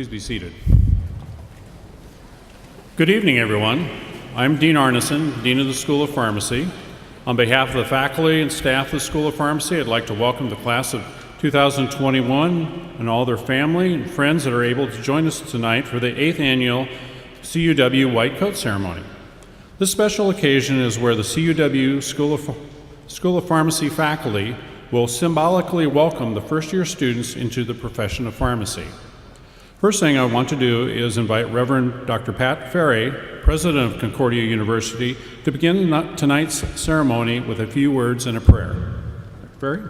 Please be seated. Good evening, everyone. I'm Dean Arneson, Dean of the School of Pharmacy. On behalf of the faculty and staff of the School of Pharmacy, I'd like to welcome the class of 2021 and all their family and friends that are able to join us tonight for the 8th annual CUW White Coat Ceremony. This special occasion is where the CUW School of Pharmacy faculty will symbolically welcome the first-year students into the profession of pharmacy. First thing I want to do is invite Reverend Dr. Pat Ferry, President of Concordia University, to begin tonight's ceremony with a few words and a prayer. Dr. Ferry?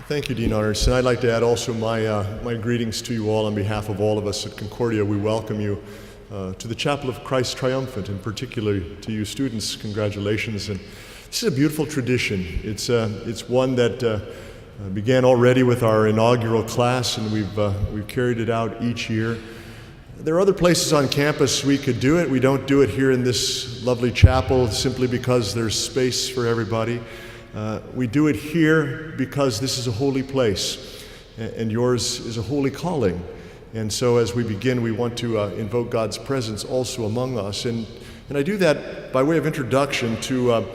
Thank you, Dean Arneson. I'd like to add also my greetings to you all on behalf of all of us at Concordia. We welcome you to the Chapel of Christ Triumphant, and particularly to you students. Congratulations. And this is a beautiful tradition. It's one that began already with our inaugural class, and we've carried it out each year. There are other places on campus we could do it. We don't do it here in this lovely chapel simply because there's space for everybody. We do it here because this is a holy place, and yours is a holy calling. And so as we begin, we want to invoke God's presence also among us. And I do that by way of introduction to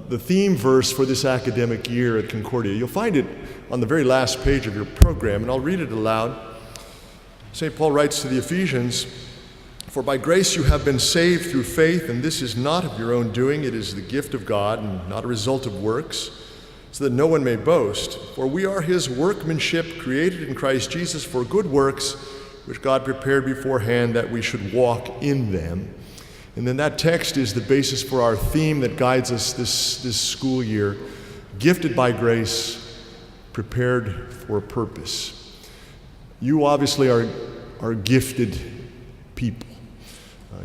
the theme verse for this academic year at Concordia. You'll find it on the very last page of your program, and I'll read it aloud. St. Paul writes to the Ephesians, "For by grace you have been saved through faith, and this is not of your own doing, it is the gift of God, and not a result of works, so that no one may boast. For we are his workmanship, created in Christ Jesus for good works, which God prepared beforehand that we should walk in them." And then that text is the basis for our theme that guides us this school year: gifted by grace, prepared for a purpose. You obviously are gifted people.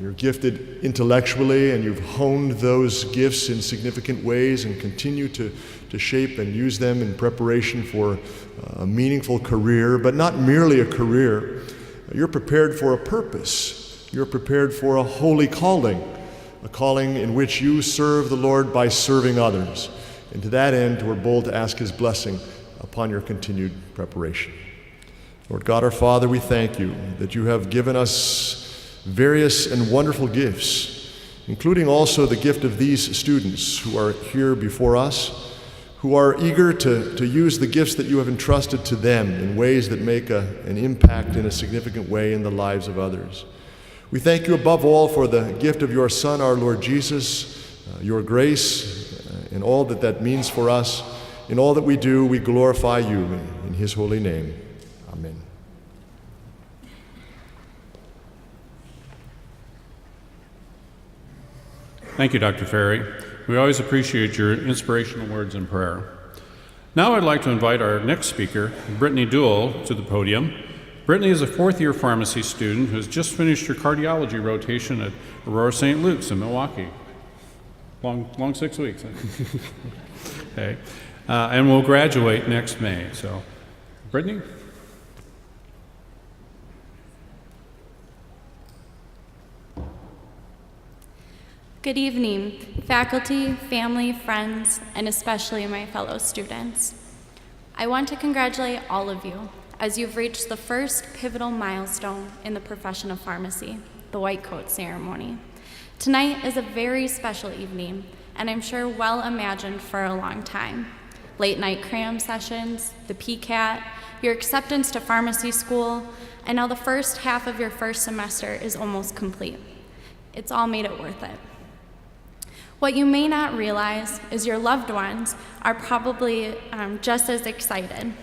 You're gifted intellectually, and you've honed those gifts in significant ways and continue to shape and use them in preparation for a meaningful career, but not merely a career. You're prepared for a purpose. You're prepared for a holy calling, a calling in which you serve the Lord by serving others. And to that end, we're bold to ask his blessing upon your continued preparation. Lord God, our Father, we thank you that you have given us various and wonderful gifts, including also the gift of these students who are here before us, who are eager to use the gifts that you have entrusted to them in ways that make an impact in a significant way in the lives of others. We thank you above all for the gift of your Son, our Lord Jesus, your grace, and all that means for us. In all that we do, we glorify you in his holy name. Amen. Thank you, Dr. Ferry. We always appreciate your inspirational words and prayer. Now I'd like to invite our next speaker, Brittany Duell, to the podium. Brittany is a fourth-year pharmacy student who has just finished her cardiology rotation at Aurora St. Luke's in Milwaukee. Long 6 weeks. Okay. And will graduate next May. So, Brittany? Good evening, faculty, family, friends, and especially my fellow students. I want to congratulate all of you as you've reached the first pivotal milestone in the profession of pharmacy, the White Coat Ceremony. Tonight is a very special evening, and I'm sure well imagined for a long time. Late night cram sessions, the PCAT, your acceptance to pharmacy school, and now the first half of your first semester is almost complete. It's all made it worth it. What you may not realize is your loved ones are probably just as excited.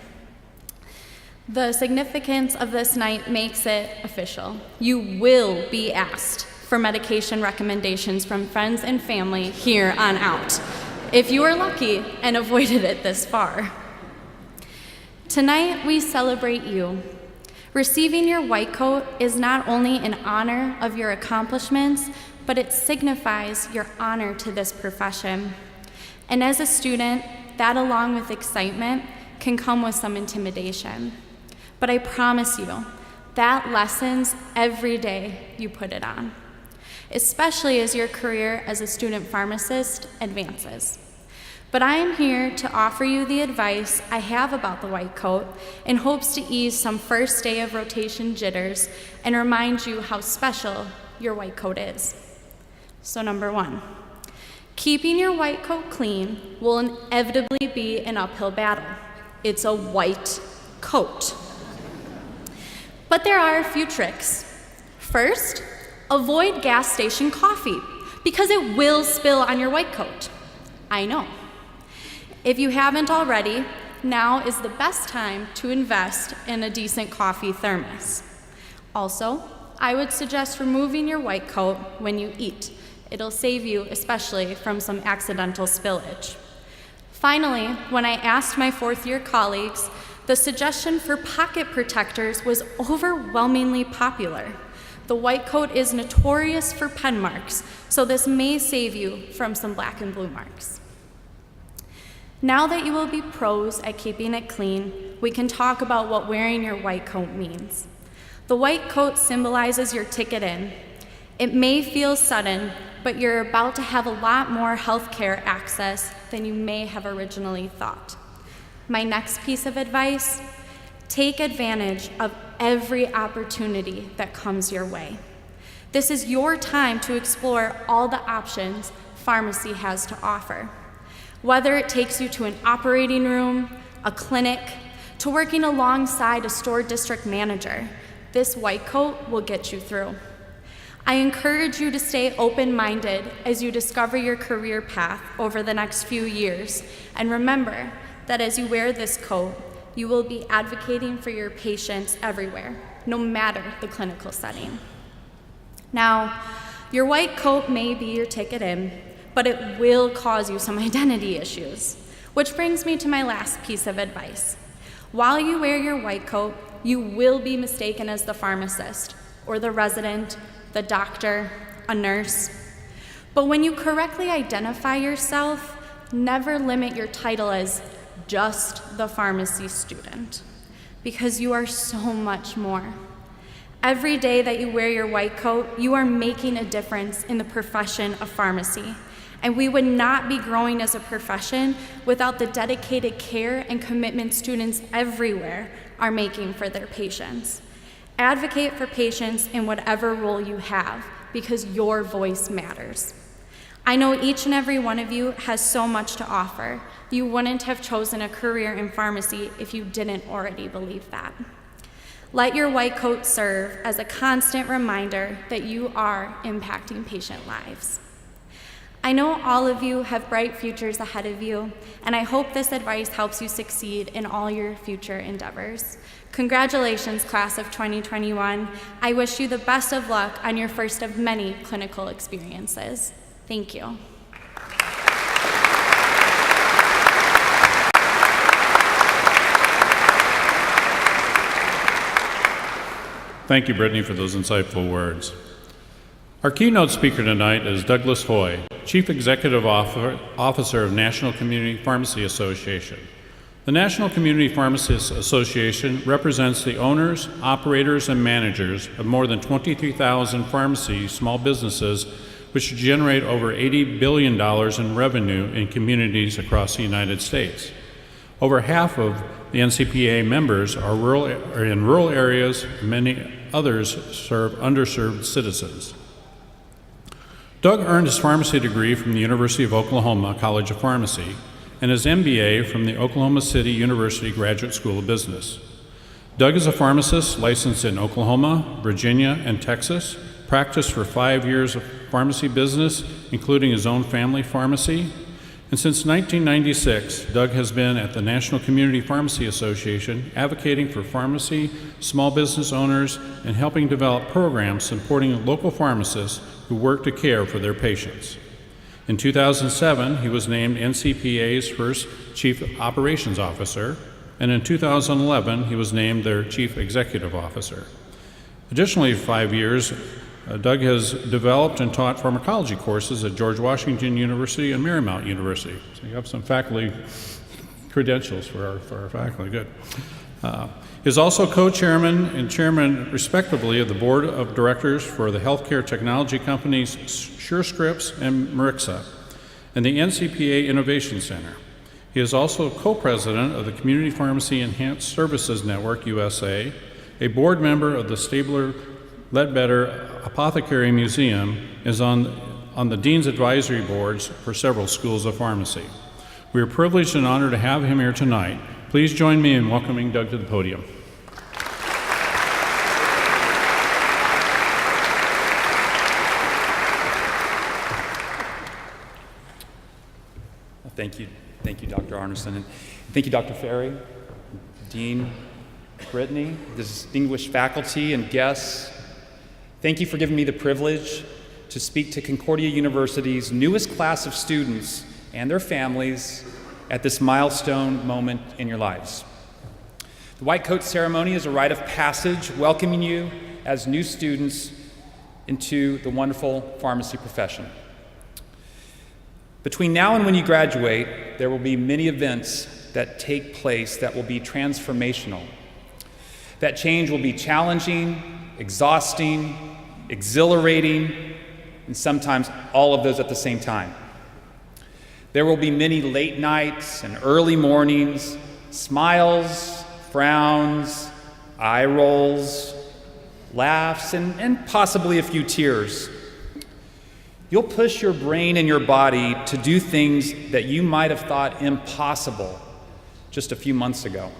The significance of this night makes it official. You will be asked for medication recommendations from friends and family here on out, if you are lucky and avoided it this far. Tonight, we celebrate you. Receiving your white coat is not only an honor of your accomplishments, but it signifies your honor to this profession. And as a student, that along with excitement can come with some intimidation. But I promise you, that lessens every day you put it on, especially as your career as a student pharmacist advances. but I am here to offer you the advice I have about the white coat in hopes to ease some first day of rotation jitters and remind you how special your white coat is. So number 1, keeping your white coat clean will inevitably be an uphill battle. It's a white coat. But there are a few tricks. First, avoid gas station coffee because it will spill on your white coat. I know. If you haven't already, now is the best time to invest in a decent coffee thermos. Also, I would suggest removing your white coat when you eat. It'll save you especially from some accidental spillage. Finally, when I asked my fourth-year colleagues, the suggestion for pocket protectors was overwhelmingly popular. The white coat is notorious for pen marks, so this may save you from some black and blue marks. Now that you will be pros at keeping it clean, we can talk about what wearing your white coat means. The white coat symbolizes your ticket in. It may feel sudden, but you're about to have a lot more healthcare access than you may have originally thought. My next piece of advice, take advantage of every opportunity that comes your way. This is your time to explore all the options pharmacy has to offer. Whether it takes you to an operating room, a clinic, to working alongside a store district manager, this white coat will get you through. I encourage you to stay open-minded as you discover your career path over the next few years, and remember that as you wear this coat, you will be advocating for your patients everywhere, no matter the clinical setting. Now, your white coat may be your ticket in, but it will cause you some identity issues, which brings me to my last piece of advice. While you wear your white coat, you will be mistaken as the pharmacist, or the resident, the doctor, a nurse. But when you correctly identify yourself, never limit your title as just the pharmacy student, because you are so much more. Every day that you wear your white coat, you are making a difference in the profession of pharmacy, and we would not be growing as a profession without the dedicated care and commitment students everywhere are making for their patients. Advocate for patients in whatever role you have, because your voice matters. I know each and every one of you has so much to offer. You wouldn't have chosen a career in pharmacy if you didn't already believe that. Let your white coat serve as a constant reminder that you are impacting patient lives. I know all of you have bright futures ahead of you, and I hope this advice helps you succeed in all your future endeavors. Congratulations, class of 2021. I wish you the best of luck on your first of many clinical experiences. Thank you. Thank you, Brittany, for those insightful words. Our keynote speaker tonight is Douglas Hoy, Chief Executive Officer of National Community Pharmacy Association. The National Community Pharmacists Association represents the owners, operators, and managers of more than 23,000 pharmacy small businesses, which generate over $80 billion in revenue in communities across the United States. Over half of the NCPA members are in rural areas, many others serve underserved citizens. Doug earned his pharmacy degree from the University of Oklahoma College of Pharmacy and his MBA from the Oklahoma City University Graduate School of Business. Doug is a pharmacist licensed in Oklahoma, Virginia, and Texas, practiced for 5 years of pharmacy business, including his own family pharmacy. And since 1996, Doug has been at the National Community Pharmacy Association advocating for pharmacy, small business owners, and helping develop programs supporting local pharmacists who work to care for their patients. In 2007, he was named NCPA's first Chief Operations Officer, and in 2011, he was named their Chief Executive Officer. Additionally, for 5 years, Doug has developed and taught pharmacology courses at George Washington University and Marymount University. So you have some faculty credentials for our faculty, good. He's also co-chairman and chairman, respectively, of the board of directors for the healthcare technology companies SureScripts and Marixa. and the NCPA Innovation Center. He is also co-president of the Community Pharmacy Enhanced Services Network USA, a board member of the Stabler Ledbetter Apothecary Museum, is on the Dean's Advisory Boards for several schools of pharmacy. We are privileged and honored to have him here tonight. Please join me in welcoming Doug to the podium. Thank you, Dr. Arneson, and thank you, Dr. Ferry, Dean Brittany, distinguished faculty and guests. Thank you for giving me the privilege to speak to Concordia University's newest class of students and their families at this milestone moment in your lives. The White Coat Ceremony is a rite of passage welcoming you as new students into the wonderful pharmacy profession. Between now and when you graduate, there will be many events that take place that will be transformational. That change will be challenging, exhausting, exhilarating, and sometimes all of those at the same time. There will be many late nights and early mornings, smiles, frowns, eye rolls, laughs, and possibly a few tears. You'll push your brain and your body to do things that you might have thought impossible just a few months ago.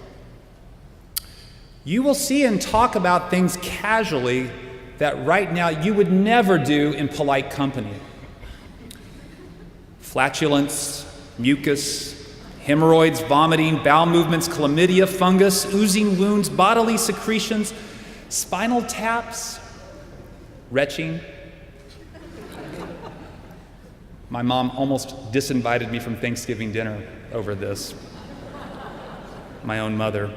You will see and talk about things casually that right now you would never do in polite company. Flatulence, mucus, hemorrhoids, vomiting, bowel movements, chlamydia, fungus, oozing wounds, bodily secretions, spinal taps, retching. My mom almost disinvited me from Thanksgiving dinner over this. My own mother.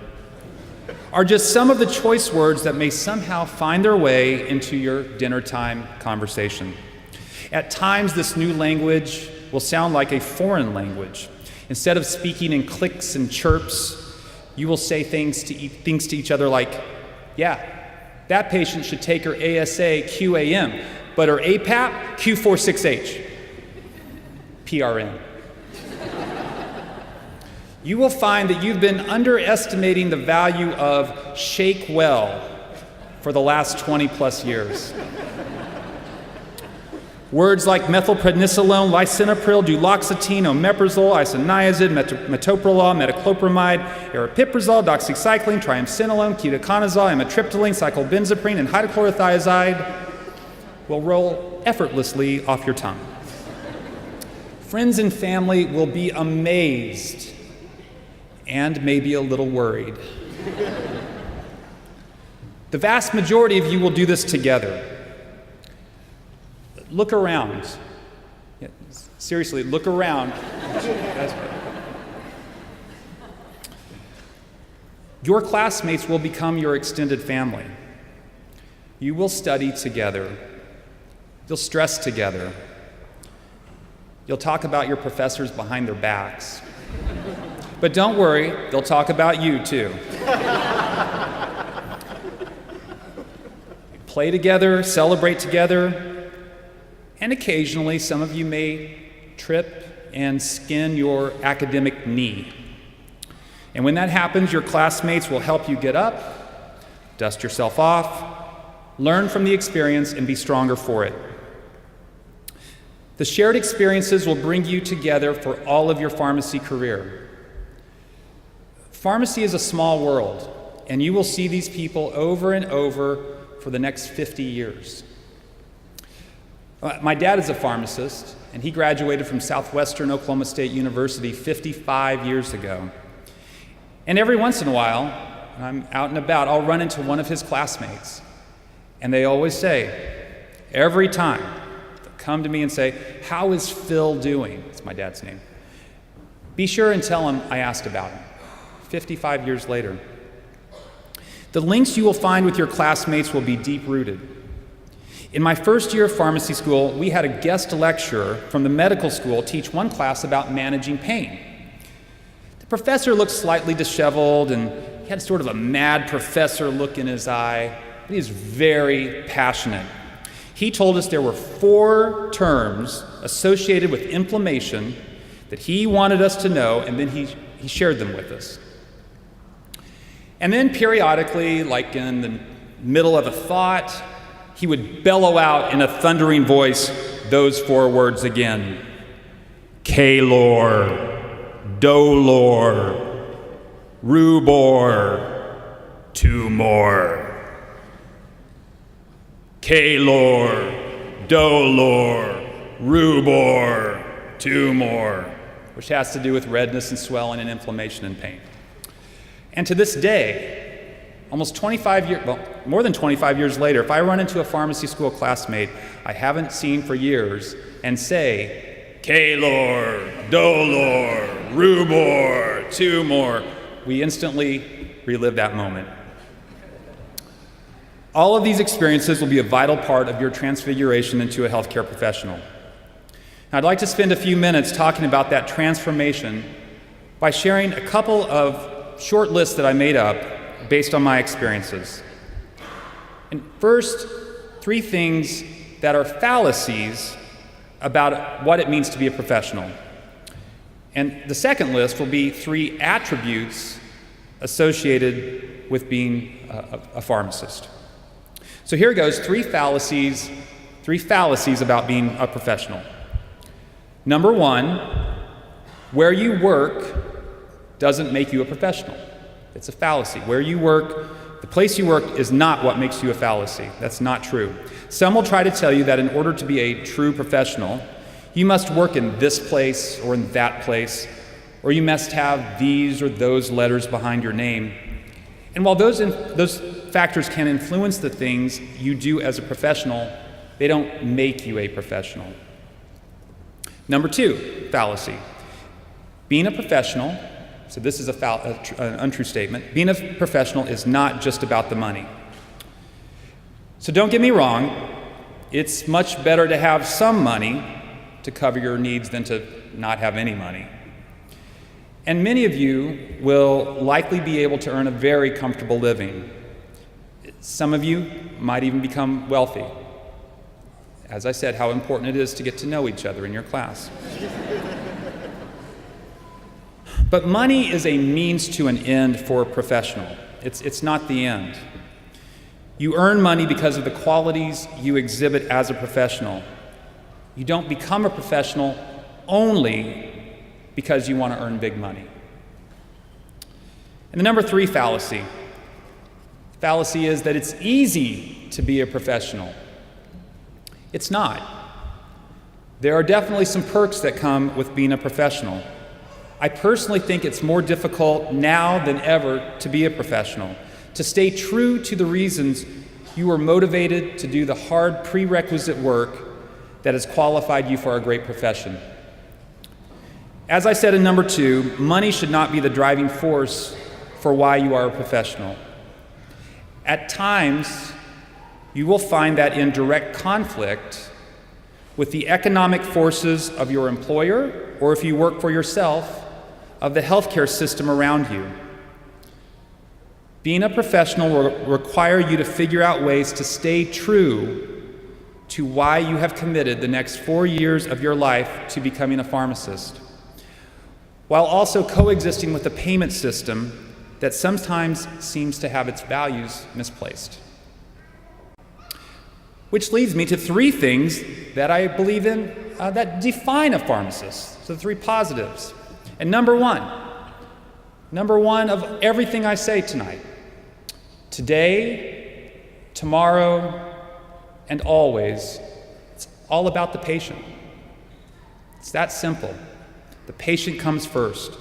Are just some of the choice words that may somehow find their way into your dinner time conversation. At times, this new language will sound like a foreign language. Instead of speaking in clicks and chirps, you will say things to each other like, yeah, that patient should take her ASA QAM, but her APAP Q46H. PRN. You will find that you've been underestimating the value of Shake Well for the last 20 plus years. Words like methylprednisolone, lisinopril, duloxetine, omeprazole, isoniazid, metoprolol, metoclopramide, aripiprazole, doxycycline, triamcinolone, ketoconazole, amitriptyline, cyclobenzaprine, and hydrochlorothiazide will roll effortlessly off your tongue. Friends and family will be amazed and maybe a little worried. The vast majority of you will do this together. Look around. Yeah, seriously, look around. Your classmates will become your extended family. You will study together. You'll stress together. You'll talk about your professors behind their backs. But don't worry, they'll talk about you too. Play together, celebrate together, and occasionally some of you may trip and skin your academic knee. And when that happens, your classmates will help you get up, dust yourself off, learn from the experience, and be stronger for it. The shared experiences will bring you together for all of your pharmacy career. Pharmacy is a small world, and you will see these people over and over for the next 50 years. My dad is a pharmacist, and he graduated from Southwestern Oklahoma State University 55 years ago. And every once in a while, when I'm out and about, I'll run into one of his classmates. And they always say, every time, come to me and say, how is Phil doing? It's my dad's name. Be sure and tell him I asked about him. 55 years later. The links you will find with your classmates will be deep-rooted. In my first year of pharmacy school, we had a guest lecturer from the medical school teach one class about managing pain. The professor looked slightly disheveled, and he had sort of a mad professor look in his eye, but he was very passionate. He told us there were 4 terms associated with inflammation that he wanted us to know, and then he shared them with us. And then periodically, like in the middle of a thought, he would bellow out in a thundering voice those 4 words again: Calor, Dolor, Rubor, Tumor. Calor, Dolor, Rubor, Tumor, which has to do with redness and swelling and inflammation and pain. And to this day, almost 25 years, well, more than 25 years later, if I run into a pharmacy school classmate I haven't seen for years and say, Calor, Dolor, Rubor, Tumor, we instantly relive that moment. All of these experiences will be a vital part of your transfiguration into a healthcare professional. Now, I'd like to spend a few minutes talking about that transformation by sharing a couple of short lists that I made up based on my experiences. And first, 3 things that are fallacies about what it means to be a professional. And the second list will be 3 attributes associated with being a pharmacist. So here goes, 3 fallacies about being a professional. Number 1, where you work doesn't make you a professional. It's a fallacy. Where you work, the place you work is not what makes you a fallacy. That's not true. Some will try to tell you that in order to be a true professional, you must work in this place or in that place, or you must have these or those letters behind your name. And while those factors can influence the things you do as a professional, they don't make you a professional. Number 2, fallacy. Being a professional, so this is an untrue statement, being a professional is not just about the money. So don't get me wrong, it's much better to have some money to cover your needs than to not have any money. And many of you will likely be able to earn a very comfortable living. Some of you might even become wealthy. As I said, how important it is to get to know each other in your class. But money is a means to an end for a professional. It's not the end. You earn money because of the qualities you exhibit as a professional. You don't become a professional only because you want to earn big money. And the number 3 fallacy. Fallacy is that it's easy to be a professional. It's not. There are definitely some perks that come with being a professional. I personally think it's more difficult now than ever to be a professional, to stay true to the reasons you were motivated to do the hard prerequisite work that has qualified you for a great profession. As I said in number 2, money should not be the driving force for why you are a professional. At times, you will find that in direct conflict with the economic forces of your employer, or if you work for yourself, of the healthcare system around you. Being a professional will require you to figure out ways to stay true to why you have committed the next 4 years of your life to becoming a pharmacist, while also coexisting with a payment system that sometimes seems to have its values misplaced. Which leads me to 3 things that I believe in that define a pharmacist. So 3 positives. And number one of everything I say tonight, today, tomorrow, and always, it's all about the patient. It's that simple. The patient comes first.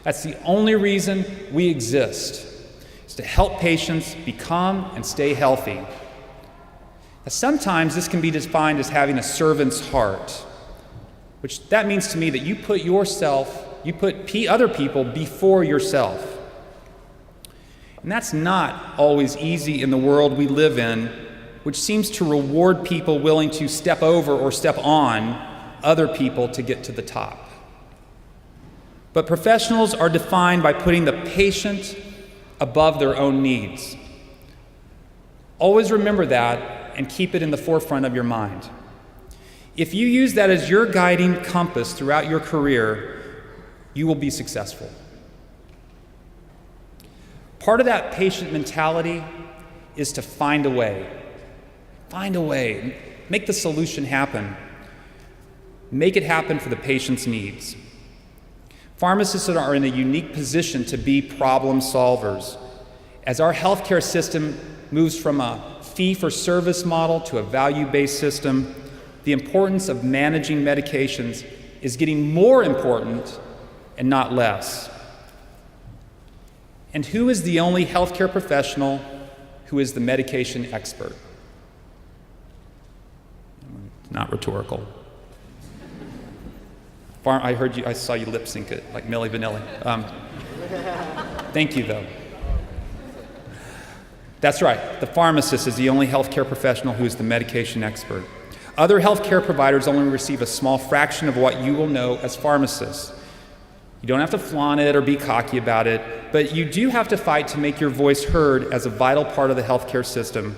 That's the only reason we exist, is to help patients become and stay healthy. Now, sometimes this can be defined as having a servant's heart, which that means to me that you put other people before yourself. And that's not always easy in the world we live in, which seems to reward people willing to step over or step on other people to get to the top. But professionals are defined by putting the patient above their own needs. Always remember that and keep it in the forefront of your mind. If you use that as your guiding compass throughout your career, you will be successful. Part of that patient mentality is to find a way. Find a way. Make the solution happen. Make it happen for the patient's needs. Pharmacists are in a unique position to be problem solvers. As our healthcare system moves from a fee-for-service model to a value-based system, the importance of managing medications is getting more important and not less. And who is the only healthcare professional who is the medication expert? Not rhetorical. I saw you lip sync it like Milli Vanilli. Thank you, though. That's right, the pharmacist is the only healthcare professional who is the medication expert. Other healthcare providers only receive a small fraction of what you will know as pharmacists. You don't have to flaunt it or be cocky about it, but you do have to fight to make your voice heard as a vital part of the healthcare system,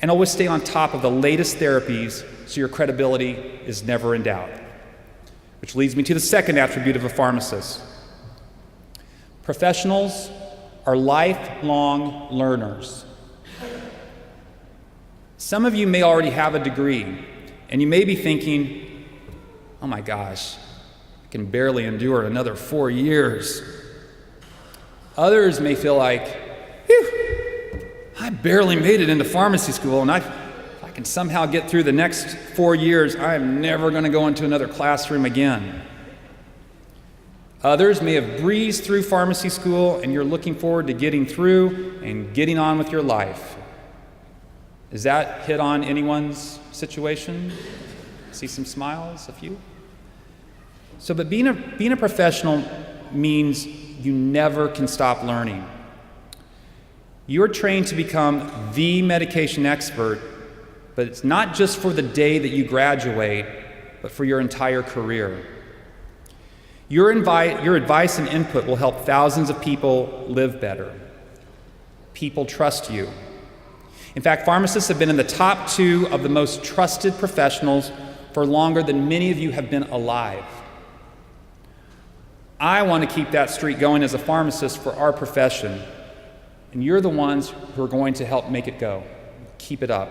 and always stay on top of the latest therapies so your credibility is never in doubt. Which leads me to the second attribute of a pharmacist. Professionals are lifelong learners. Some of you may already have a degree, and you may be thinking, oh my gosh, I can barely endure another 4 years. Others may feel like, phew, I barely made it into pharmacy school, and if I can somehow get through the next 4 years, I am never going to go into another classroom again. Others may have breezed through pharmacy school, and you're looking forward to getting through and getting on with your life. Does that hit on anyone's situation? See some smiles, a few? But being a professional means you never can stop learning. You're trained to become the medication expert, but it's not just for the day that you graduate, but for your entire career. Your advice and input will help thousands of people live better. People trust you. In fact, pharmacists have been in the top 2 of the most trusted professionals for longer than many of you have been alive. I want to keep that streak going as a pharmacist for our profession, and you're the ones who are going to help make it go. Keep it up.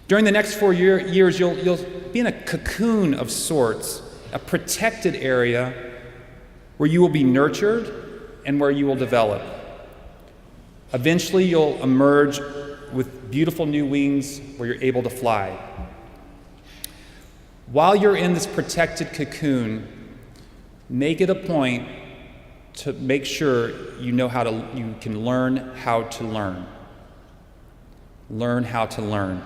During the next 4 years, you'll be in a cocoon of sorts, a protected area where you will be nurtured and where you will develop. Eventually, you'll emerge with beautiful new wings where you're able to fly. While you're in this protected cocoon, make it a point to make sure you can learn how to learn. Learn how to learn.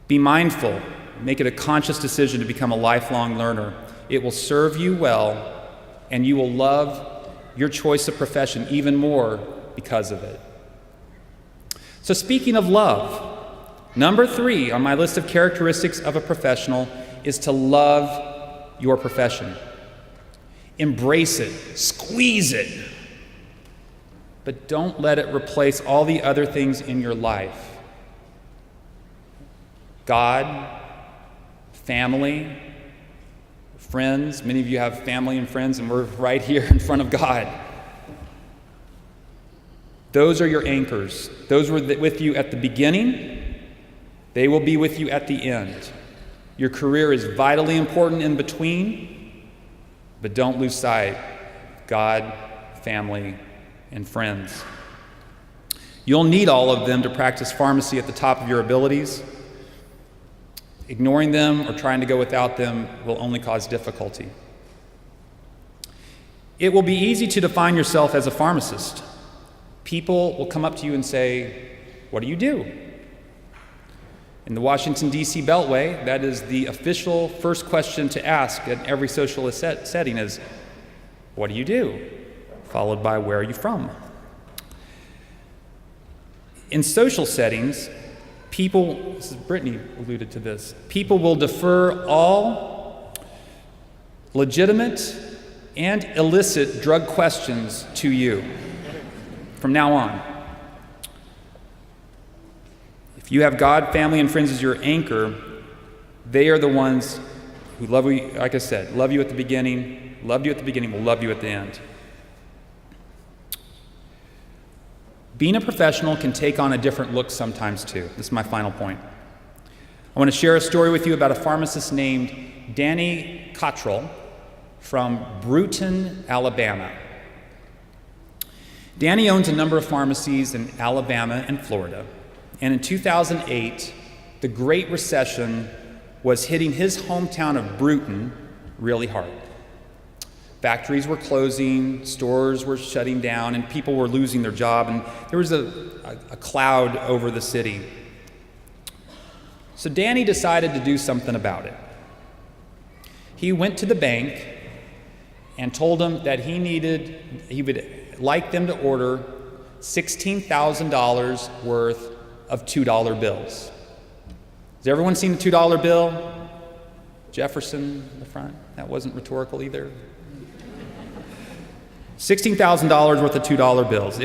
Be mindful. Make it a conscious decision to become a lifelong learner. It will serve you well, and you will love your choice of profession even more because of it. So speaking of love, number 3 on my list of characteristics of a professional is to love your profession. Embrace it, squeeze it, but don't let it replace all the other things in your life. God, family, friends. Many of you have family and friends, and we're right here in front of God. Those are your anchors. Those were with you at the beginning. They will be with you at the end. Your career is vitally important in between, but don't lose sight. God, family, and friends. You'll need all of them to practice pharmacy at the top of your abilities. Ignoring them or trying to go without them will only cause difficulty. It will be easy to define yourself as a pharmacist. People will come up to you and say, "What do you do?" In the Washington, D.C. Beltway, that is the official first question to ask at every social setting is, "What do you do?" Followed by, "Where are you from?" In social settings, Brittany alluded to this, people will defer all legitimate and illicit drug questions to you from now on. If you have God, family, and friends as your anchor, they are the ones who love you, like I said, love you at the beginning, loved you at the beginning, will love you at the end. Being a professional can take on a different look sometimes too. This is my final point. I want to share a story with you about a pharmacist named Danny Cottrell from Brewton, Alabama. Danny owns a number of pharmacies in Alabama and Florida, and in 2008, the Great Recession was hitting his hometown of Brewton really hard. Factories were closing, stores were shutting down, and people were losing their job, and there was a cloud over the city. So Danny decided to do something about it. He went to the bank and told them that he would like them to order $16,000 worth of $2 bills. Has everyone seen the $2 bill? Jefferson in the front? That wasn't rhetorical either. $16,000 worth of $2 bills.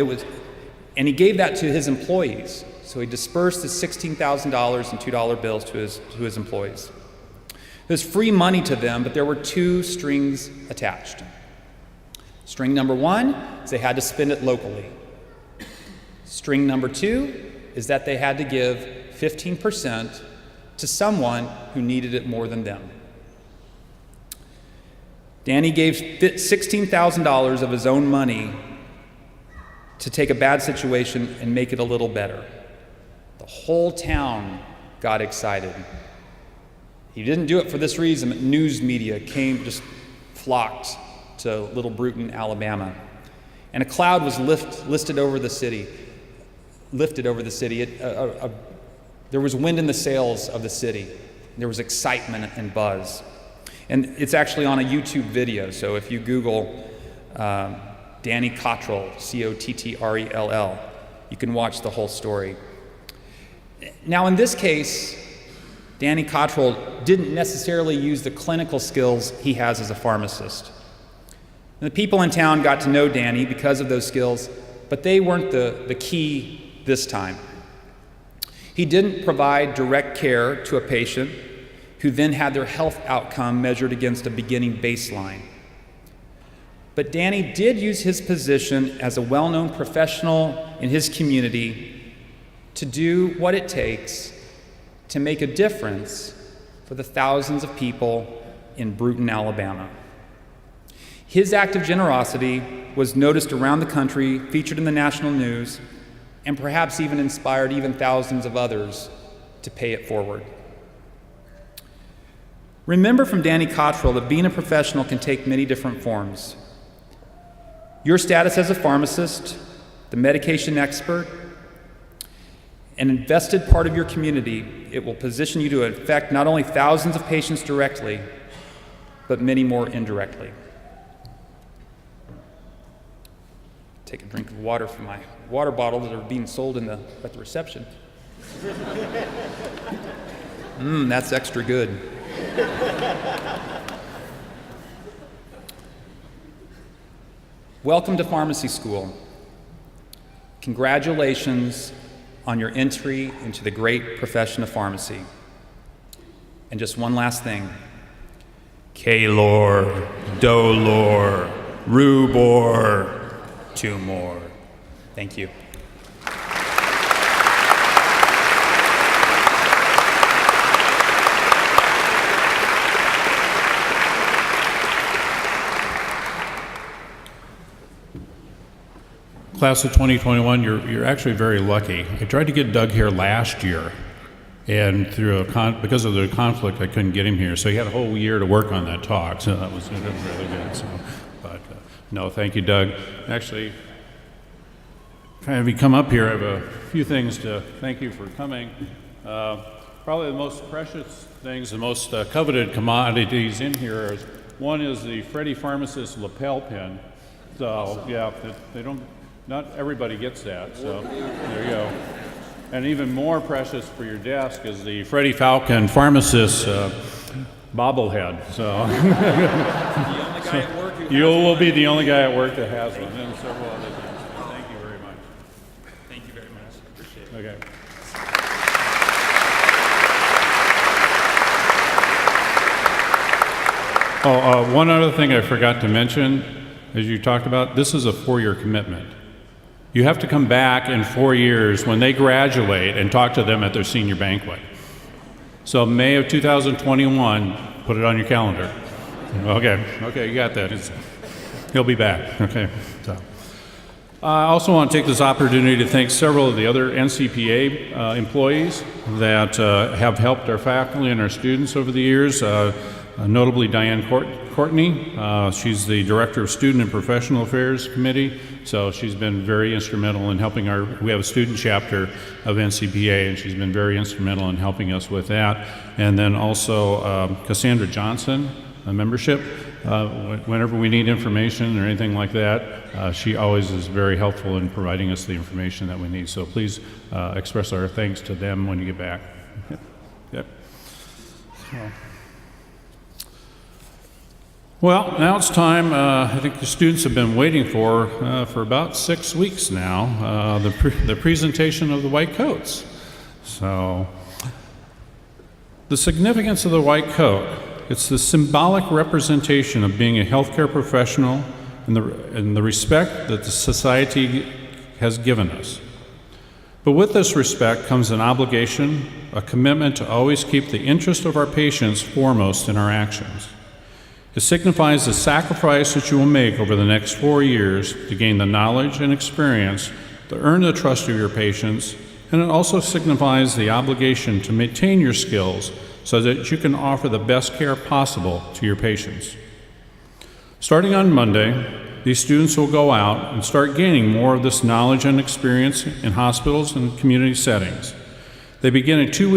And he gave that to his employees. So he dispersed the $16,000 in $2 bills to his employees. It was free money to them, but there were two strings attached. String number one is they had to spend it locally. String number two is that they had to give 15% to someone who needed it more than them. Danny gave $16,000 of his own money to take a bad situation and make it a little better. The whole town got excited. He didn't do it for this reason. News media just flocked to Little Brewton, Alabama. And a cloud was lifted over the city. There was wind in the sails of the city. There was excitement and buzz. And it's actually on a YouTube video, so if you Google Danny Cottrell, Cottrell, you can watch the whole story. Now, in this case, Danny Cottrell didn't necessarily use the clinical skills he has as a pharmacist. And the people in town got to know Danny because of those skills, but they weren't the key this time. He didn't provide direct care to a patient who then had their health outcome measured against a beginning baseline. But Danny did use his position as a well-known professional in his community to do what it takes to make a difference for the thousands of people in Brewton, Alabama. His act of generosity was noticed around the country, featured in the national news, and perhaps even inspired thousands of others to pay it forward. Remember from Danny Cottrell that being a professional can take many different forms. Your status as a pharmacist, the medication expert, an invested part of your community, it will position you to affect not only thousands of patients directly, but many more indirectly. Take a drink of water from my water bottle that are being sold at the reception. That's extra good. Welcome to pharmacy school. Congratulations on your entry into the great profession of pharmacy. And just one last thing. K-Lor, Dolor, Rubor, two more. Thank you. Class of 2021, you're actually very lucky. I tried to get Doug here last year, and because of the conflict, I couldn't get him here. So he had a whole year to work on that talk. So that was really good. So, but no, thank you, Doug. Actually, have you come up here? I have a few things to thank you for coming. Probably the most precious things, the most coveted commodities in here one is the Freddie Pharmacist lapel pin. So yeah, they don't. Not everybody gets that, so there you go. And even more precious for your desk is the Freddie Falcon Pharmacist bobblehead. So you will be the only guy at work that has one, and several other things. Thank you very much. Thank you very much. Appreciate it. Okay. One other thing I forgot to mention, as you talked about, this is a 4-year commitment. You have to come back in 4 years when they graduate and talk to them at their senior banquet. So May of 2021, put it on your calendar. Okay, you got that. He'll be back. Okay. So. I also want to take this opportunity to thank several of the other NCPA employees that have helped our faculty and our students over the years, notably Diane Courtney. She's the Director of Student and Professional Affairs Committee, so she's been very instrumental in helping we have a student chapter of NCPA, and she's been very instrumental in helping us with that. And then also Cassandra Johnson, a membership. Whenever we need information or anything like that, she always is very helpful in providing us the information that we need. So please express our thanks to them when you get back. Yep. Well, now it's time. I think the students have been waiting for about 6 weeks now, the presentation of the white coats. So the significance of the white coat. It's the symbolic representation of being a healthcare professional and the respect that the society has given us. But with this respect comes an obligation, a commitment to always keep the interest of our patients foremost in our actions. It signifies the sacrifice that you will make over the next 4 years to gain the knowledge and experience to earn the trust of your patients, and it also signifies the obligation to maintain your skills so that you can offer the best care possible to your patients. Starting on Monday, these students will go out and start gaining more of this knowledge and experience in hospitals and community settings. They begin a 2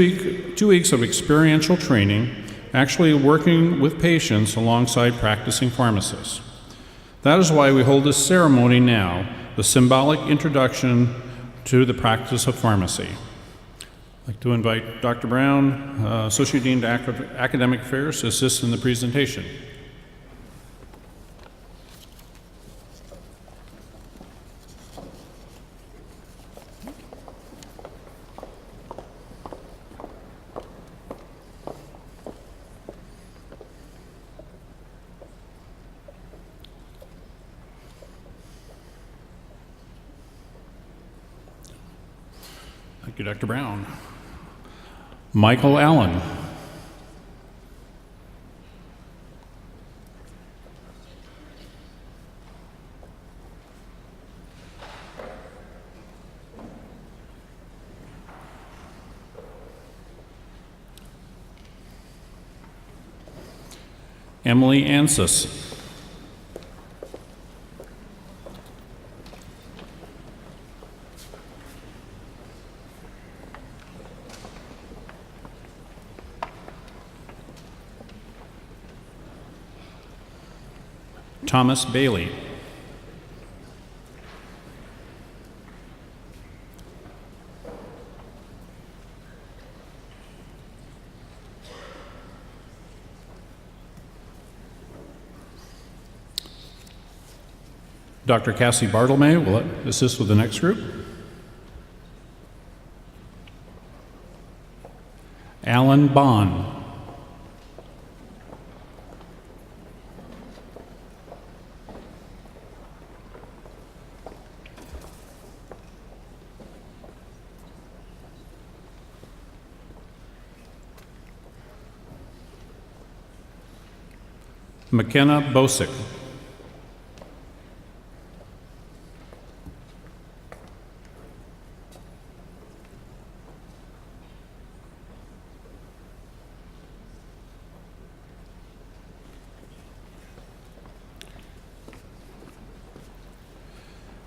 weeks of experiential training, actually working with patients alongside practicing pharmacists. That is why we hold this ceremony now, the symbolic introduction to the practice of pharmacy. I'd like to invite Dr. Brown, Associate Dean of Academic Affairs, to assist in the presentation. Thank you, Dr. Brown. Michael Allen. Emily Ansis. Thomas Bailey. Dr. Cassie Bartlemay will assist with the next group. Alan Bond. McKenna Bosick.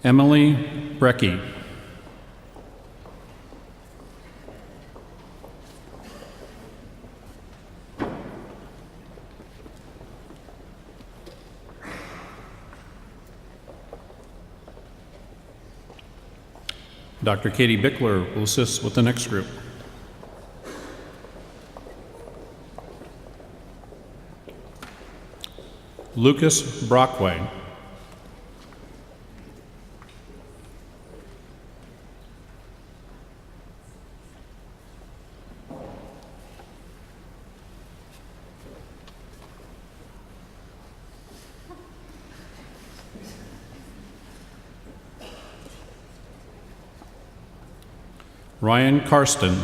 Emily Brecky. Dr. Katie Bickler will assist with the next group. Lucas Brockway. Ryan Karsten.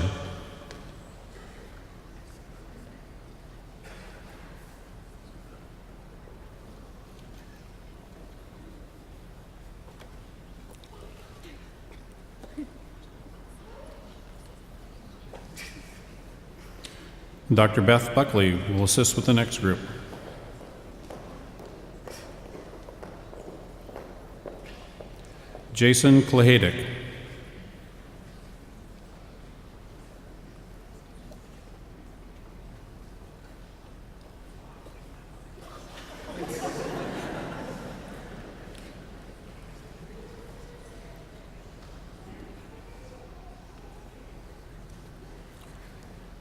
Dr. Beth Buckley will assist with the next group. Jason Klahadic.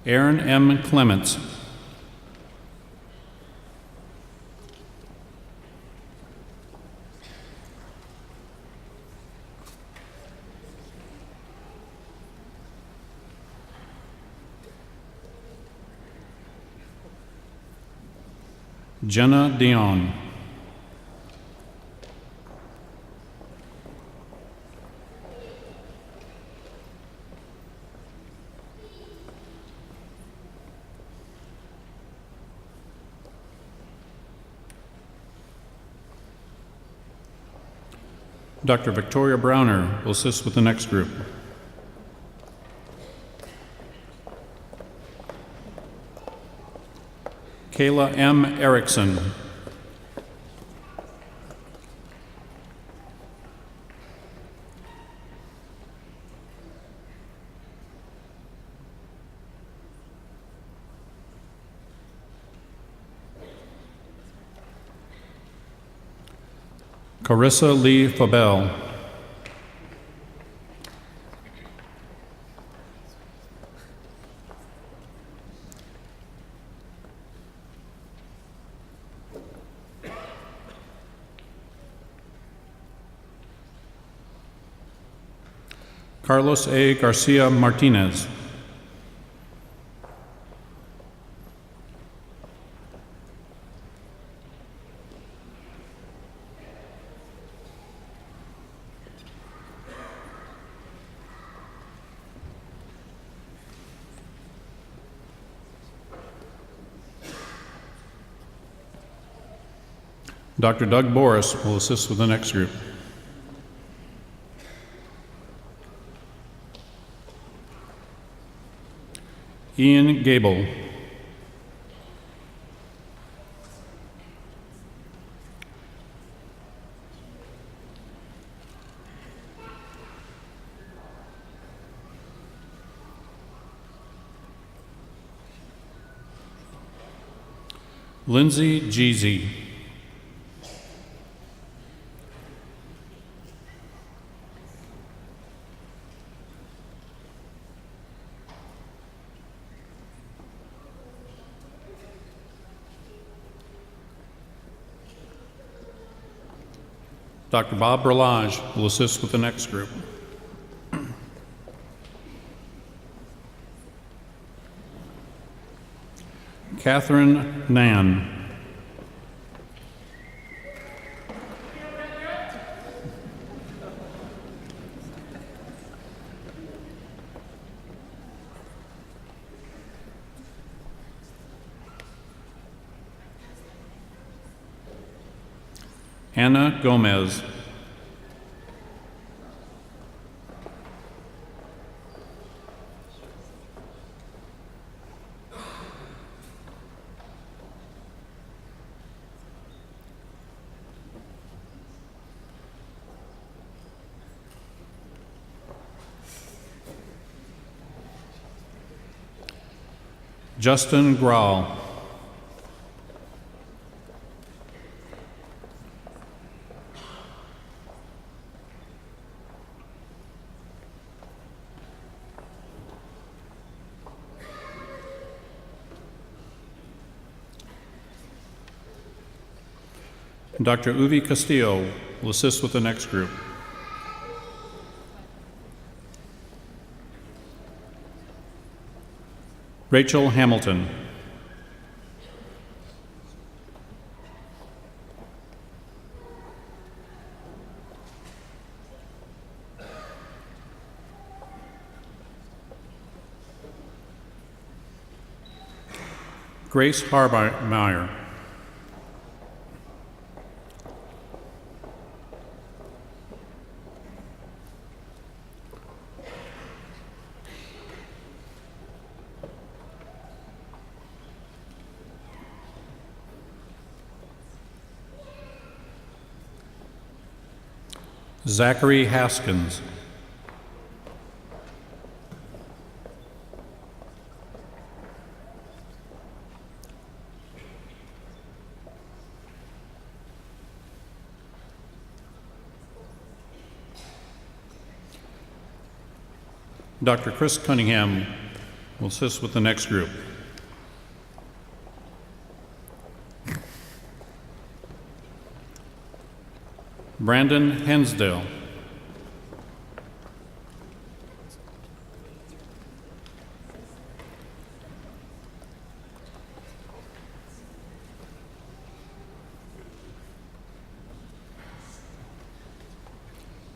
Aaron M. Clements. Jenna Dion. Dr. Victoria Browner will assist with the next group. Kayla M. Erickson. Carissa Lee Fabel. Carlos A. Garcia Martinez. Dr. Doug Boris will assist with the next group. Ian Gable. Lindsay Jeezy. Dr. Bob Berlage will assist with the next group. Catherine Nan. Hannah Gomez. Justin Grawl. Dr. Uvi Castillo will assist with the next group. Rachel Hamilton. Grace Harbemeyer. Zachary Haskins. Dr. Chris Cunningham will assist with the next group. Brandon Hensdale.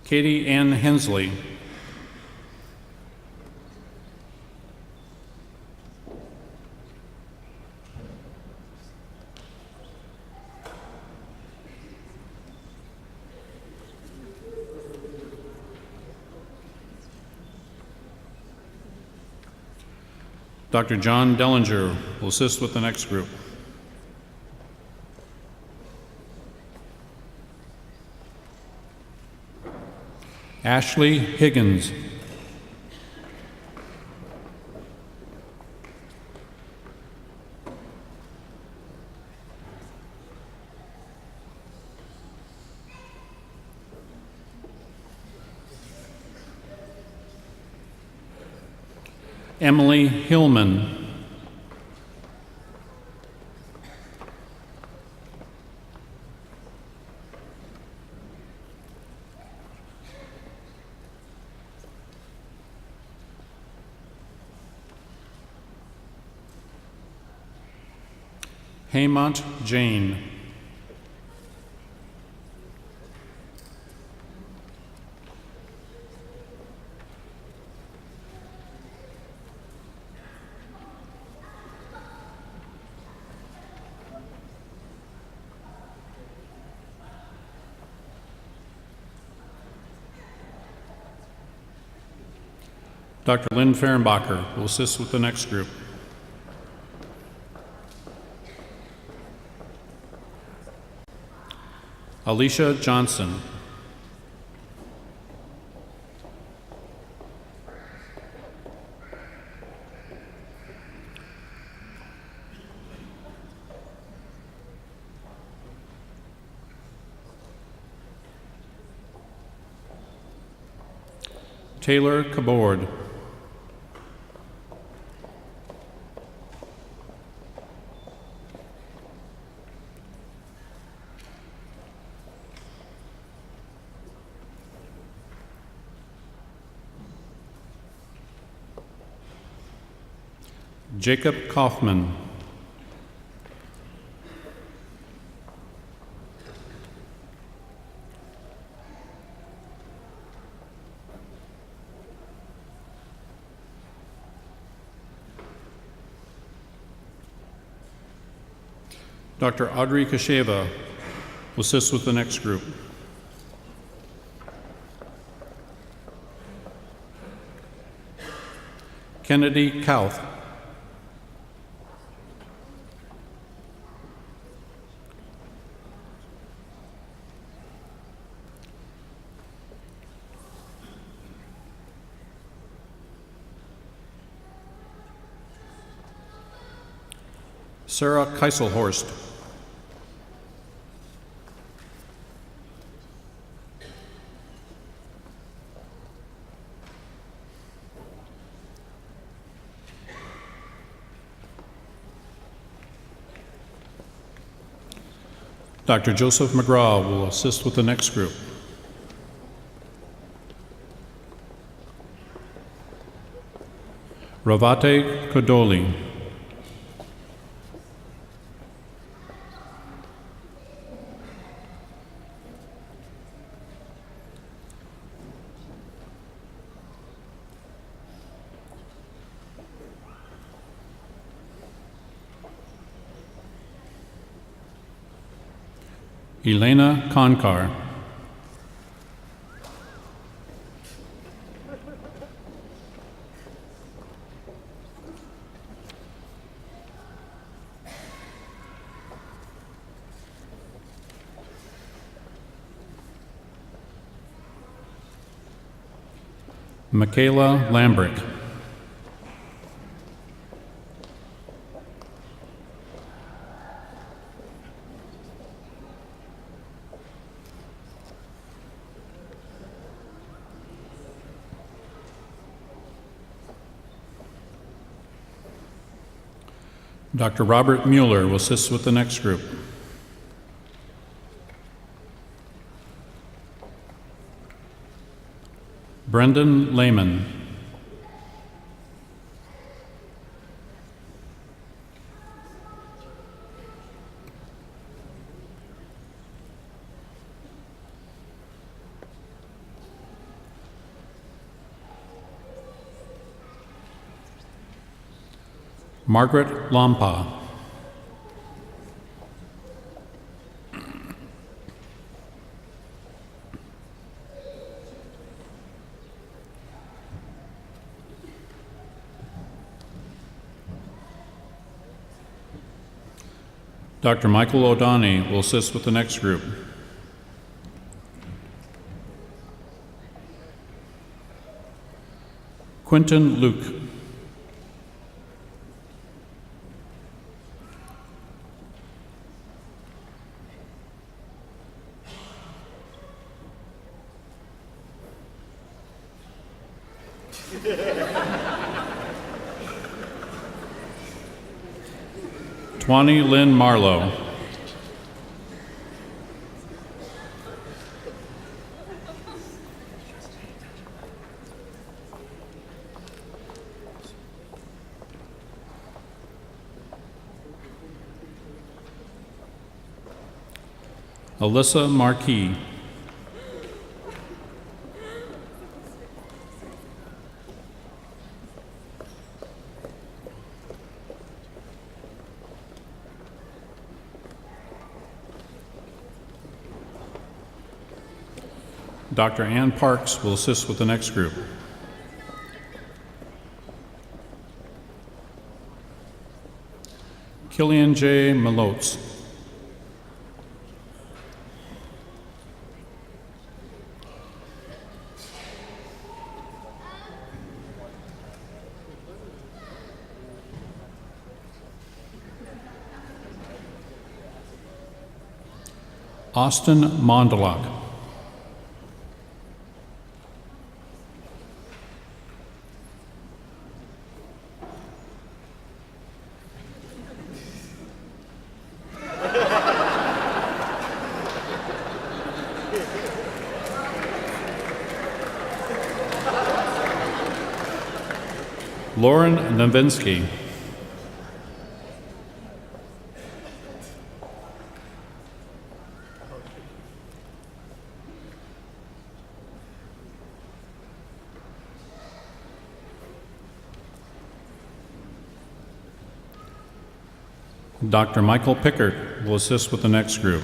Katie Ann Hensley. Dr. John Dellinger will assist with the next group. Ashley Higgins. Emily Hillman. Haymont Jane. Dr. Lynn Fehrenbacher will assist with the next group. Alicia Johnson. Taylor Cabord. Jacob Kaufman. Dr. Audrey Kasheva will assist with the next group. Kennedy Kauth. Sarah Keiselhorst. Dr. Joseph McGraw will assist with the next group. Ravate Kodoli. Elena Konkar. Michaela Lambrick. Dr. Robert Mueller will assist with the next group. Brendan Lehman. Margaret Lampa. Dr. Michael O'Donnell will assist with the next group. Quentin Luke. Twani Lynn Marlowe. Alyssa Marquis. Dr. Ann Parks will assist with the next group. Killian J. Malotz. Austin Mondalak. Lauren Novinsky. Dr. Michael Pickert will assist with the next group.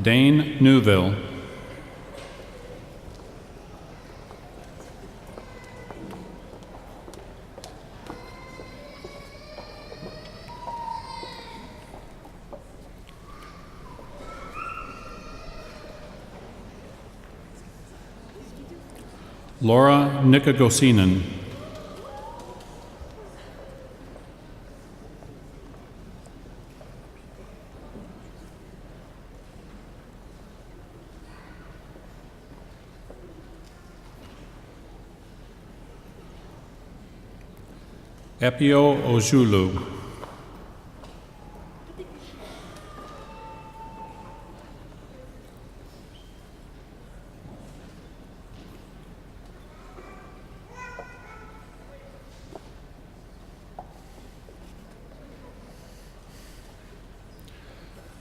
Dane Newville. Laura Nikogosinen. Epio Ojulu.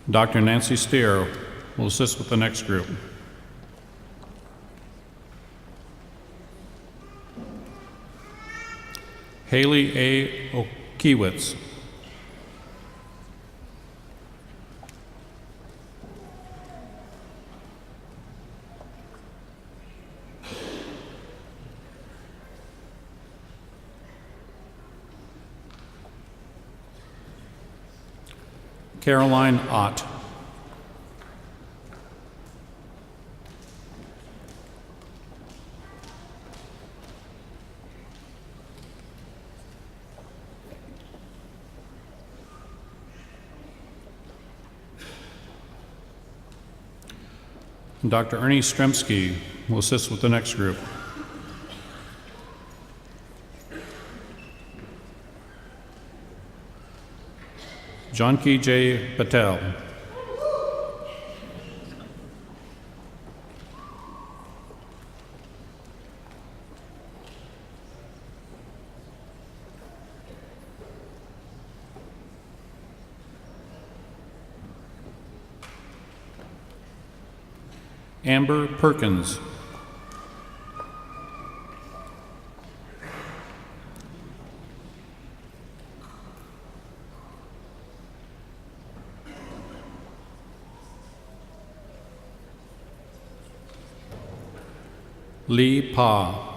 Dr. Nancy Steer will assist with the next group. Haley A. Okiewicz. Caroline Ott. And Dr. Ernie Stremski will assist with the next group. Janki J. Patel. Amber Perkins. Lee Pa.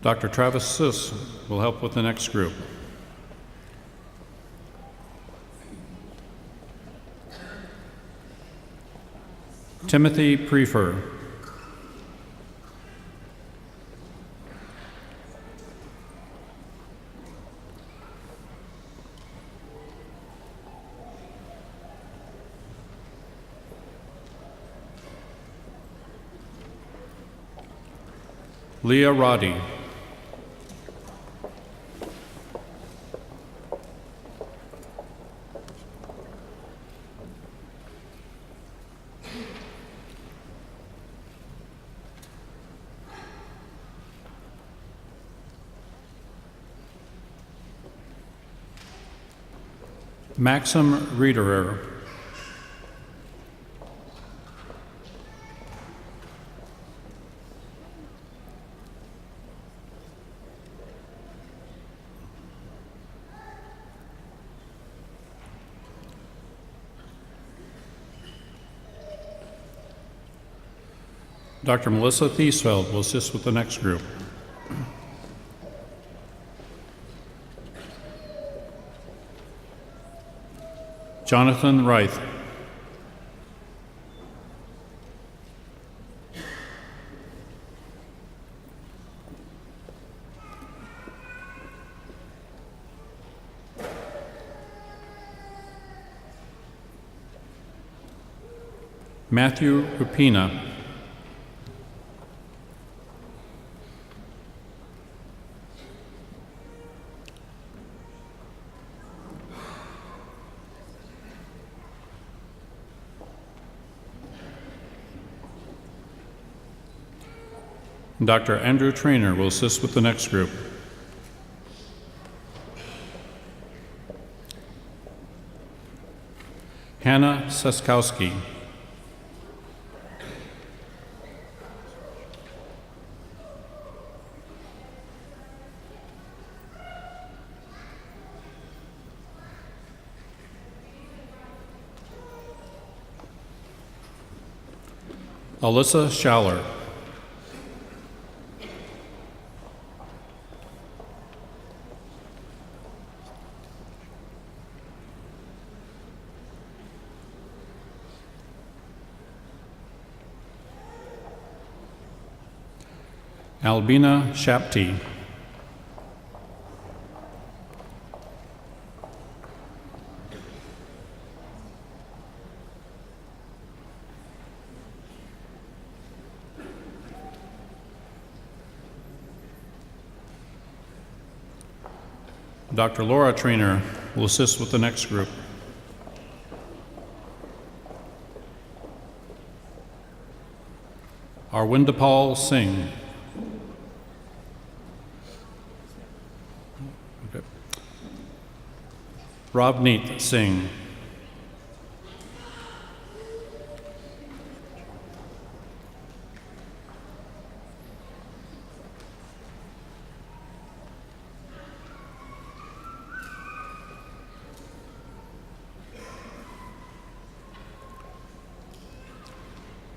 Dr. Travis Sis will help with the next group. Timothy Prefer. Leah Roddy. Maxim Riederer. Dr. Melissa Thiesfeld will assist with the next group. Jonathan Reith. Matthew Rupina. Dr. Andrew Trainer will assist with the next group. Hannah Seskowski. Alyssa Schaller. Albina Shapti. Dr. Laura Trainer will assist with the next group. Arwindapal Singh. Okay. Ravneet Singh.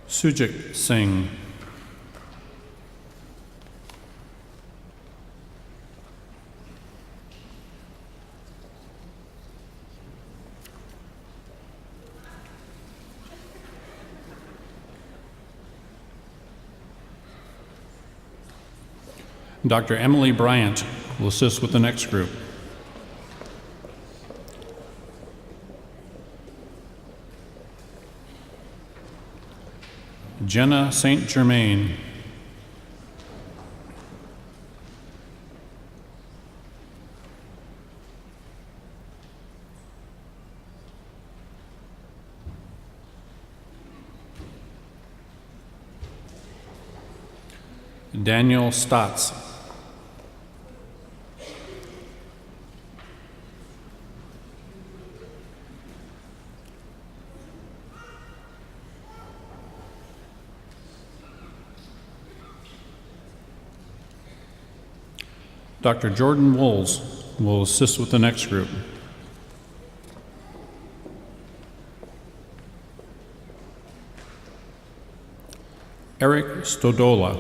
Sujit Singh. Dr. Emily Bryant will assist with the next group. Jenna St. Germain. Daniel Stotts. Dr. Jordan Wools will assist with the next group. Eric Stodola.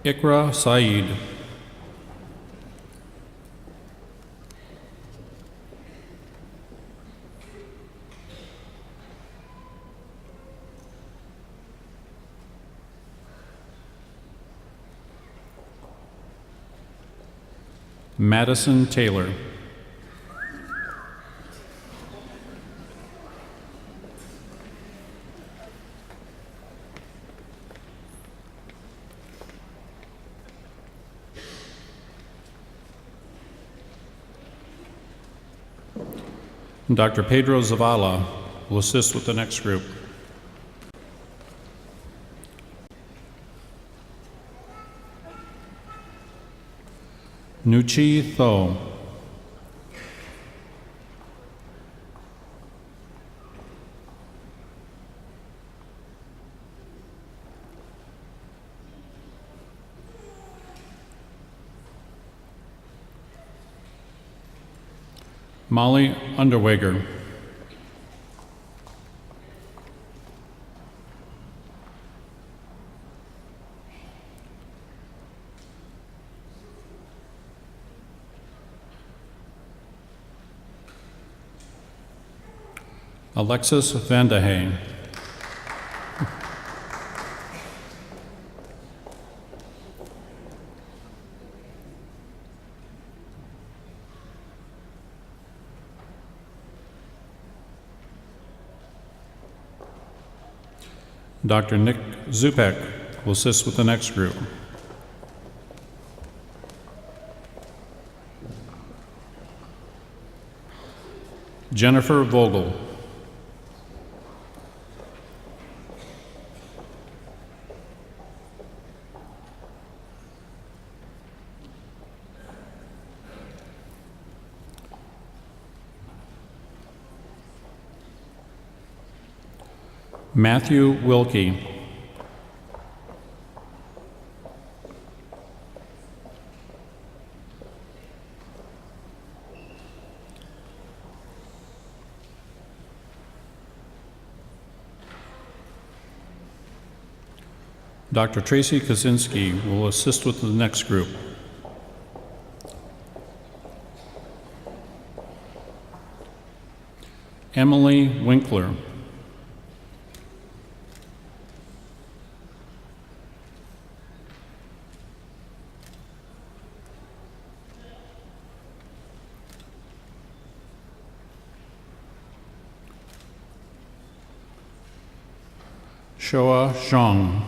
Ikra Saeed. Madison Taylor. Dr. Pedro Zavala will assist with the next group. Nuchi Tho. Molly Underweger. Alexis Vandehay. Dr. Nick Zupek will assist with the next group. Jennifer Vogel. Matthew Wilkie. Dr. Tracy Kaczynski will assist with the next group. Emily Winkler. Shoa Zhang.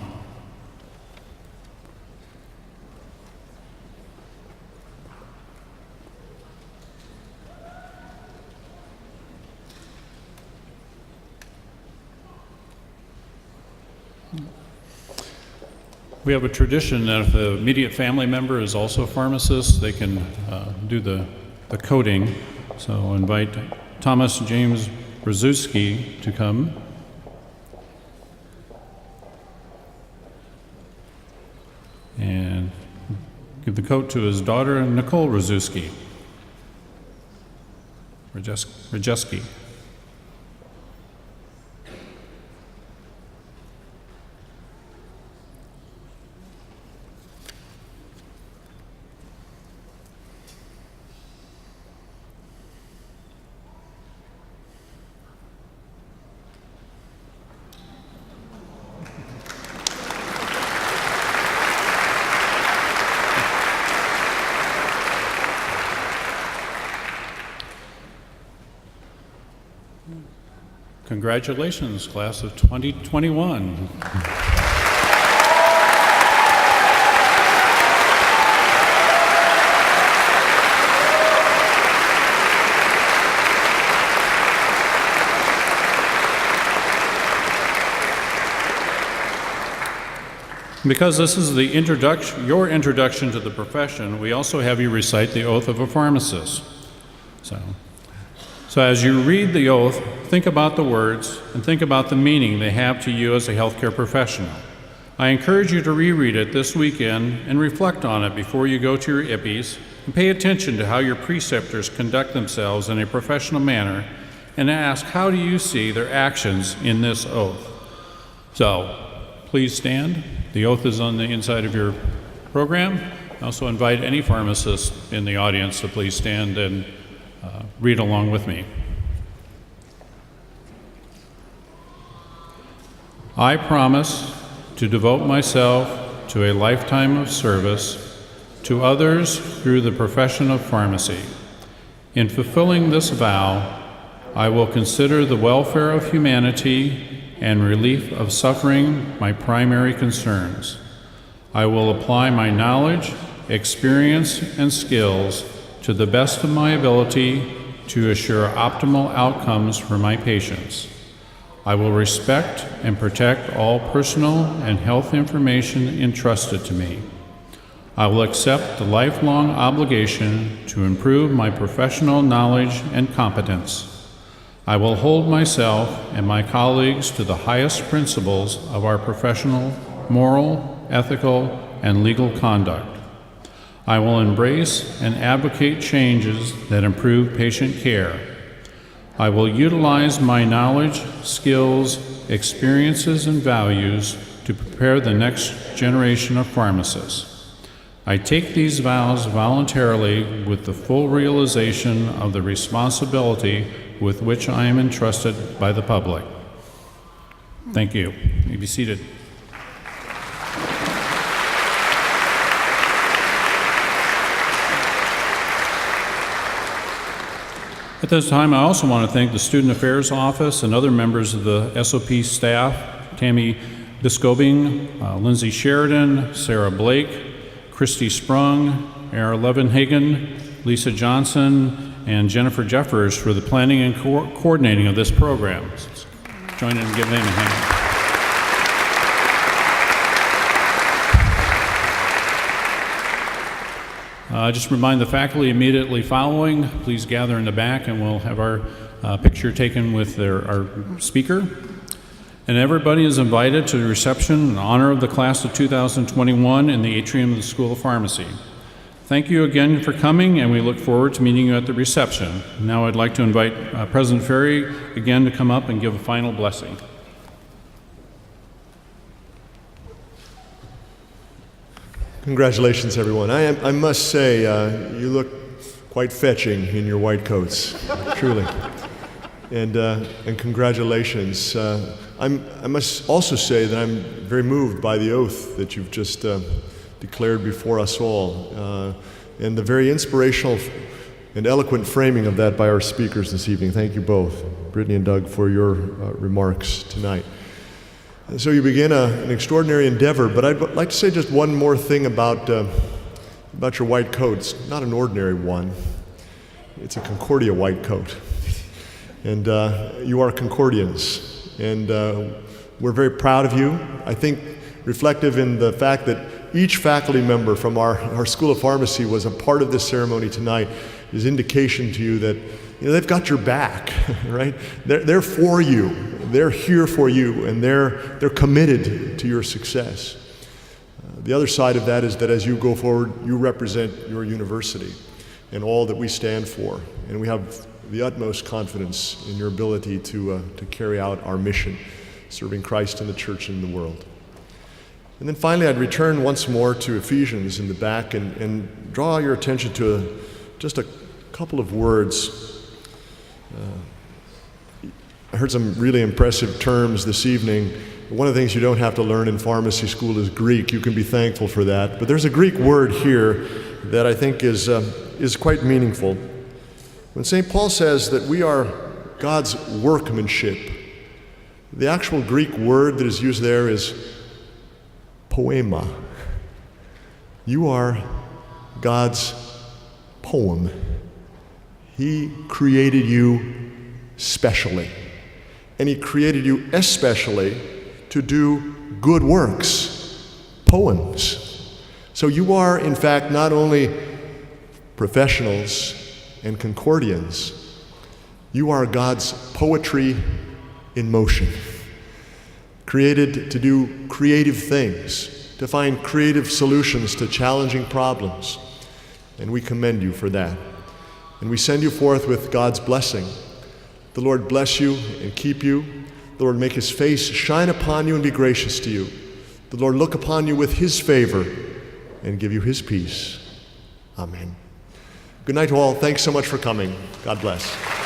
We have a tradition that if the immediate family member is also a pharmacist, they can do the coding. So I'll invite Thomas James Brzezinski to come. And give the coat to his daughter, Nicole Brzezinski. Rajeski. Congratulations, class of 2021. Because this is your introduction to the profession, we also have you recite the oath of a pharmacist. So as you read the oath, think about the words and think about the meaning they have to you as a healthcare professional. I encourage you to reread it this weekend and reflect on it before you go to your IPPEs, and pay attention to how your preceptors conduct themselves in a professional manner, and ask, how do you see their actions in this oath? So, please stand. The oath is on the inside of your program. I also invite any pharmacist in the audience to please stand and read along with me. I promise to devote myself to a lifetime of service to others through the profession of pharmacy. In fulfilling this vow, I will consider the welfare of humanity and relief of suffering my primary concerns. I will apply my knowledge, experience, and skills to the best of my ability to assure optimal outcomes for my patients. I will respect and protect all personal and health information entrusted to me. I will accept the lifelong obligation to improve my professional knowledge and competence. I will hold myself and my colleagues to the highest principles of our professional, moral, ethical, and legal conduct. I will embrace and advocate changes that improve patient care. I will utilize my knowledge, skills, experiences, and values to prepare the next generation of pharmacists. I take these vows voluntarily with the full realization of the responsibility with which I am entrusted by the public. Thank you. You may be seated. At this time, I also want to thank the Student Affairs Office and other members of the SOP staff, Tammy Biscobing, Lindsay Sheridan, Sarah Blake, Christy Sprung, Era Levenhagen, Lisa Johnson, and Jennifer Jeffers for the planning and coordinating of this program. Join in and give them a hand. Just remind the faculty immediately following, please gather in the back and we'll have our picture taken with our speaker. And everybody is invited to the reception in honor of the class of 2021 in the atrium of the School of Pharmacy. Thank you again for coming, and we look forward to meeting you at the reception. Now I'd like to invite President Ferry again to come up and give a final blessing. Congratulations, everyone. I must say, you look quite fetching in your white coats, truly. And congratulations. I must also say that I'm very moved by the oath that you've just declared before us all, and the very inspirational and eloquent framing of that by our speakers this evening. Thank you both, Brittany and Doug, for your remarks tonight. So you begin an extraordinary endeavor, but I'd like to say just one more thing about your white coat. It's not an ordinary one. It's a Concordia white coat. And you are Concordians, and we're very proud of you. I think reflective in the fact that each faculty member from our School of Pharmacy was a part of this ceremony tonight is indication to you that they've got your back, right? They're for you. They're here for you, and they're committed to your success. The other side of that is that as you go forward, you represent your university and all that we stand for, and we have the utmost confidence in your ability to carry out our mission, serving Christ and the church and the world. And then finally, I'd return once more to Ephesians in the back and draw your attention to just a couple of words. I heard some really impressive terms this evening. One of the things you don't have to learn in pharmacy school is Greek. You can be thankful for that. But there's a Greek word here that I think is quite meaningful. When St. Paul says that we are God's workmanship, the actual Greek word that is used there is poema. You are God's poem. He created you specially. And He created you especially to do good works, poems. So you are, in fact, not only professionals and Concordians, you are God's poetry in motion, created to do creative things, to find creative solutions to challenging problems. And we commend you for that. And we send you forth with God's blessing. The Lord bless you and keep you. The Lord make His face shine upon you and be gracious to you. The Lord look upon you with His favor and give you His peace. Amen. Good night to all. Thanks so much for coming. God bless.